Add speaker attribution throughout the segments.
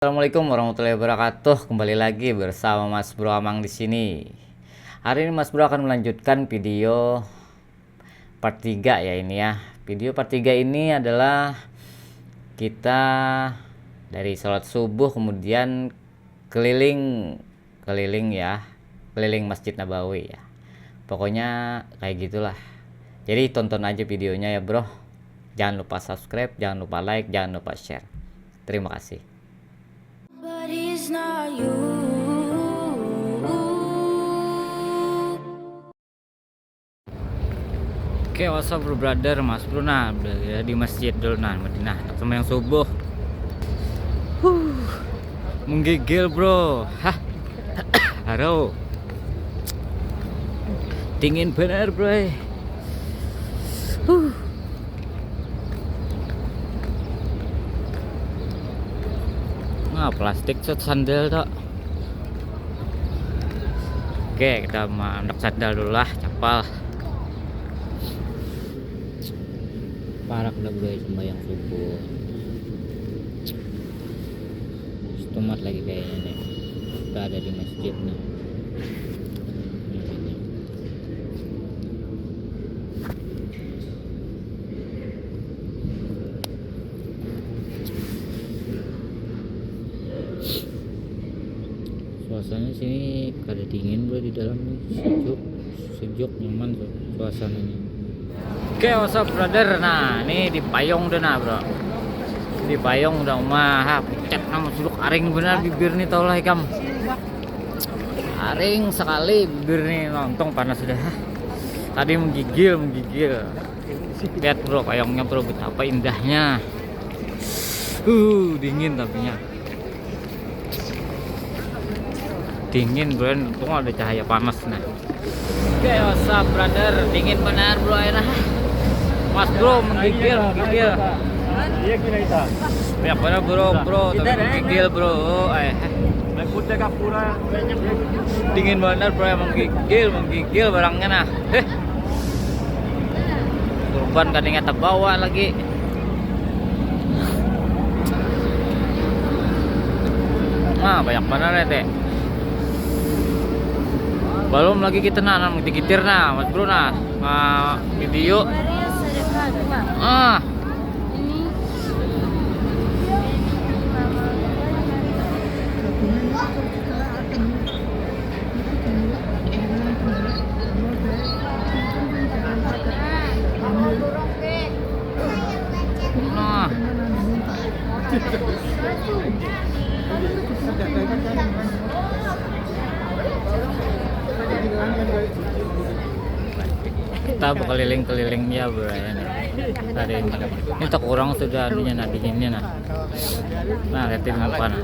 Speaker 1: Assalamualaikum warahmatullahi wabarakatuh. Kembali lagi bersama Mas Bro Amang di sini. Hari ini Mas Bro akan melanjutkan video part 3 ya ini ya. Video part 3 ini adalah kita dari sholat subuh kemudian keliling ya, keliling Masjid Nabawi ya. Pokoknya kayak gitulah. Jadi tonton aja videonya ya, Bro. Jangan lupa subscribe, jangan lupa like, jangan lupa share. Terima kasih.
Speaker 2: But he's not you.
Speaker 1: Oke, what's up bro brother, Mas Bro nah ya, di masjid dulu nah Madinah sama yang subuh. Menggigil bro. Hah. Haro. Dingin bener bro. Nah, plastik cut sandal tok. Oke, kita mandek sandal dulu lah, capal. Parak dah bro sembahyang subuh. Stomat lagi kayaknya nih. Kita ada di masjid nih. Suasananya sini kada dingin bro, di dalam nih sejuk nyaman suasananya. Oke, what's up brother. Nah ini di payung udah nah bro, di payung udah mah pucat nama suluk aring bener bibir nih, tau lah ikam aring sekali bibir nih, lontong panas sudah. Tadi menggigil lihat bro payungnya bro, betapa indahnya. Dingin tapi nya dingin bro, untung ada cahaya panas nah. Oke, what's up brother, dingin benar bro enak. Mas Bro menggigil.
Speaker 3: Iya gila itu.
Speaker 1: Ya benar bro, tapi menggigil bro.
Speaker 3: Putih kapura.
Speaker 1: Dingin benar bro, menggigil barangnya nah. Kurban kadangnya terbawa lagi. Nah banyak benar ya teh. Belum lagi kita nanam gitir nah Mas Bro nah, video. Kita keliling ya bro ya nih. Tadi ini tak kurang sudah adanya nah. Nah lihatin apa nah.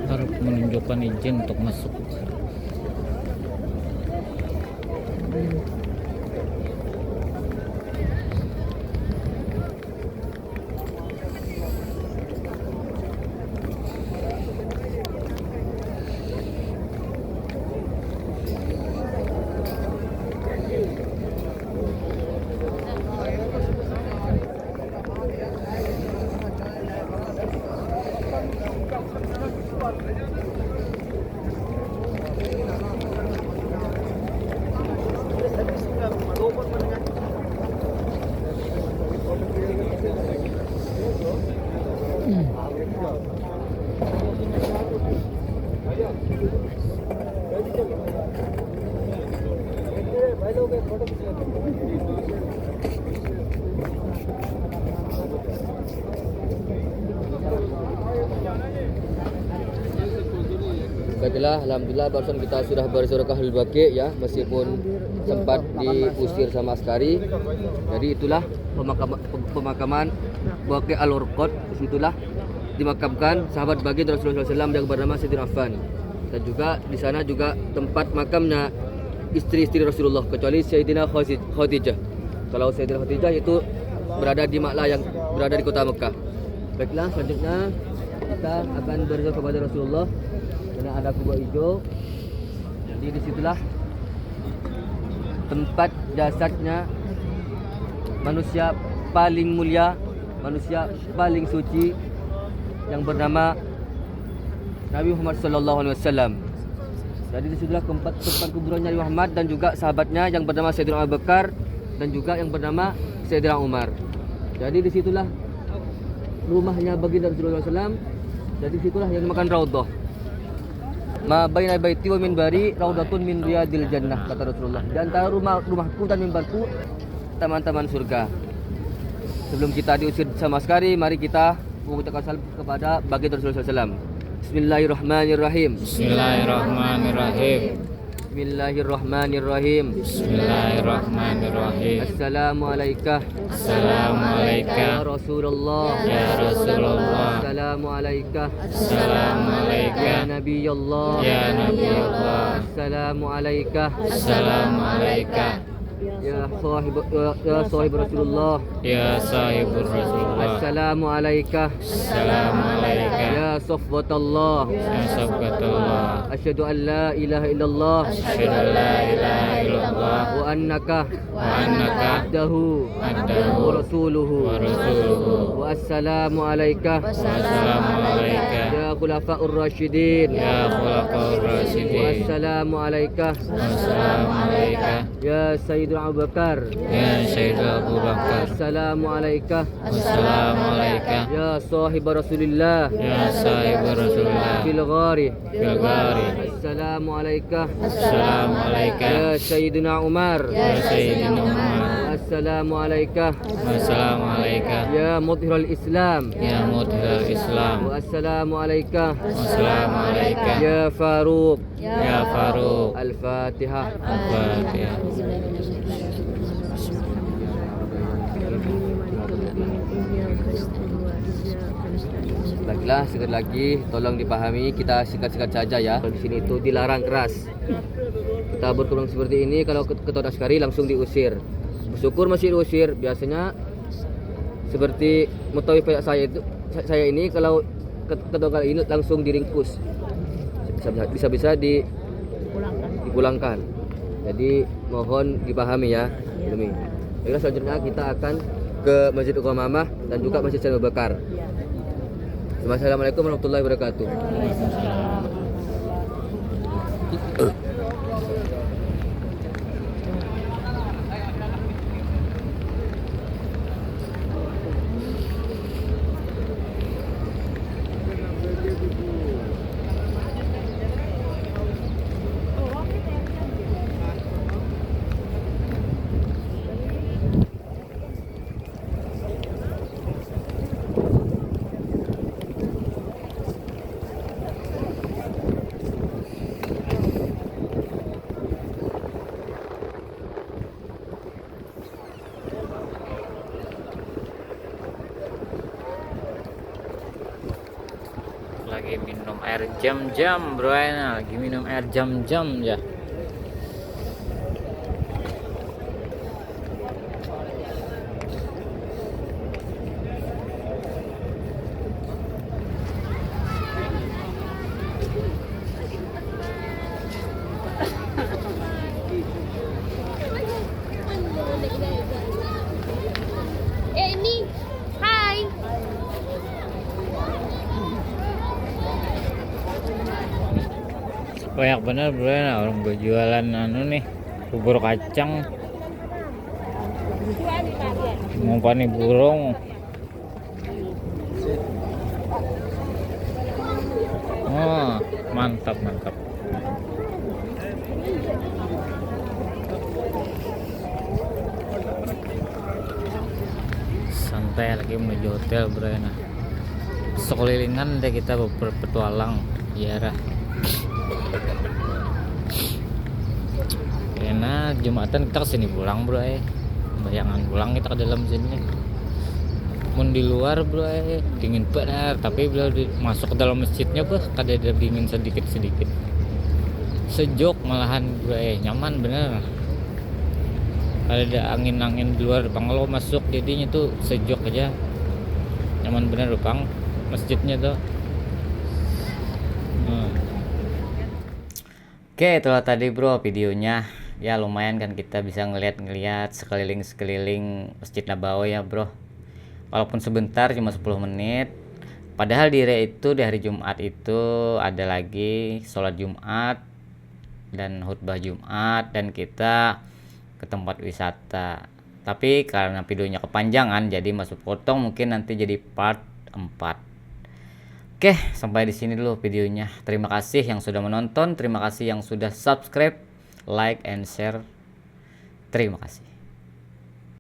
Speaker 1: Harus menunjukkan izin untuk masuk.
Speaker 4: Baiklah, alhamdulillah barusan kita sudah bersedekahul baqi ya, meskipun sempat diusir sama askari. Jadi itulah pemakaman Baqi Al-Urqad. Disitulah dimakamkan sahabat baginda Rasulullah SAW yang bernama Sayyidina Affan. Dan juga di sana juga tempat makamnya istri-istri Rasulullah, kecuali Sayyidina Khadijah. Kalau Sayyidina Khadijah itu berada di Maklah yang berada di kota Mekah. Baiklah, selanjutnya kita akan berdoa kepada Rasulullah karena ada kubah hijau. Jadi disitulah tempat jasadnya manusia paling mulia, manusia paling suci yang bernama Nabi Muhammad SAW. Jadi disitulah tempat kuburannya Nabi Muhammad dan juga sahabatnya yang bernama Sayyidina Abu Bakar dan juga yang bernama Sayyidina Umar. Jadi disitulah rumahnya baginda Rasulullah SAW. Jadi disitulah yang dimakan Raudhah. Ma baina baiti wa minbari raudatun min riyadil jannah, kata Rasulullah. Di antara rumahku dan mimbarku taman-taman surga. Sebelum kita diusir sama sekali, mari kita mengucapkan salam kepada baginda Rasulullah SAW. Bismillahirrahmanirrahim.
Speaker 1: Bismillahirrahmanirrahim.
Speaker 4: Bismillahirrahmanirrahim.
Speaker 1: Bismillahirrahmanirrahim.
Speaker 4: Assalamualaikum.
Speaker 1: Assalamualaikum
Speaker 4: Ya Rasulullah.
Speaker 1: ya Rasulullah.
Speaker 4: Assalamualaikum.
Speaker 1: Assalamualaikum
Speaker 4: Ya Nabi Allah.
Speaker 1: ya Nabi Allah.
Speaker 4: Assalamualaikum.
Speaker 1: Assalamualaikum
Speaker 4: Ya sahib Rasulullah.
Speaker 1: ya sahibur Rasulullah.
Speaker 4: Assalamualaikum.
Speaker 1: Assalamualaikum
Speaker 4: Ya safwatallah.
Speaker 1: ya sabbatullah.
Speaker 4: Asyhadu an la ilaha illallah
Speaker 1: Asyhadu an la ilaha illallah
Speaker 4: wa annaka
Speaker 1: wa annaka
Speaker 4: abdahu
Speaker 1: abduhu
Speaker 4: wa rasuluhu.
Speaker 1: wa rasuluhu.
Speaker 4: Wa assalamu alayka
Speaker 1: Wassalamualaikum
Speaker 4: ya khulafaur rasyidin.
Speaker 1: ya khulafaur
Speaker 4: Wa
Speaker 1: rasyidin.
Speaker 4: assalamu alayka
Speaker 1: Wassalamualaikum
Speaker 4: ya Sayyidina Abu Bakar.
Speaker 1: ya Sayyidina Abu Bakar.
Speaker 4: Assalamu alayka
Speaker 1: Wassalamualaikum
Speaker 4: ya sahib Rasulillah
Speaker 1: ya sahibur Rasulullah
Speaker 4: fil ghari.
Speaker 1: fil ghari.
Speaker 4: Assalamu alayka
Speaker 1: Assalamualaikum
Speaker 4: ya Sayyidina Umar.
Speaker 1: ya Sayyidina Umar.
Speaker 4: Assalamu alayka
Speaker 1: Wassalamualaikum
Speaker 4: ya mudhhiral Islam.
Speaker 1: ya mudhhiral Islam.
Speaker 4: Wa assalamu alayka
Speaker 1: Wassalamualaikum
Speaker 4: ya Faruq.
Speaker 1: ya Faruq.
Speaker 4: Al-Fatihah.
Speaker 1: Al-Fatihah.
Speaker 4: Baiklah, sekali lagi tolong dipahami, kita singkat-singkat saja ya. Di sini itu dilarang keras. Kita berkembang seperti ini, kalau ketua askari langsung diusir. Bersyukur masih diusir. Biasanya seperti mutawif kayak saya ini, kalau ketua kali ini langsung diringkus. Bisa-bisa dipulangkan. Jadi mohon dipahami ya. Demi. Baiklah, selanjutnya kita akan ke Masjid Uqamamah dan juga Masjid Sayyidina Abu Bakar. Assalamualaikum warahmatullahi wabarakatuh.
Speaker 1: Lagi minum air jam-jam bro, lagi minum air jam-jam ya.
Speaker 5: Ini, hai.
Speaker 1: Banyak bener bro, orang berjualan anu nih, bubur kacang, ngumpani burung. Oh, mantap mantap. santai lagi menuju hotel bro ya. Nah, sekelilingan deh kita berpetualang ya Rah. Enak Jumatan kita kesini pulang bro bayangan pulang kita ke dalam sini. Mun di luar bro dingin benar, tapi bila masuk ke dalam masjidnya kada ada dingin sedikit sejuk malahan bro nyaman bener. Ada angin di luar kalau masuk jadinya tuh sejuk aja, nyaman bener Bang masjidnya tuh. Oke, itulah tadi bro videonya. Ya lumayan kan kita bisa ngeliat sekeliling Masjid Nabawi ya bro. Walaupun sebentar cuma 10 menit. Padahal di hari Jumat itu ada lagi sholat Jumat dan khutbah Jumat dan kita ke tempat wisata. Tapi karena videonya kepanjangan jadi masuk potong, mungkin nanti jadi part 4. Oke, sampai di sini dulu videonya. Terima kasih yang sudah menonton, terima kasih yang sudah subscribe, like and share. Terima kasih.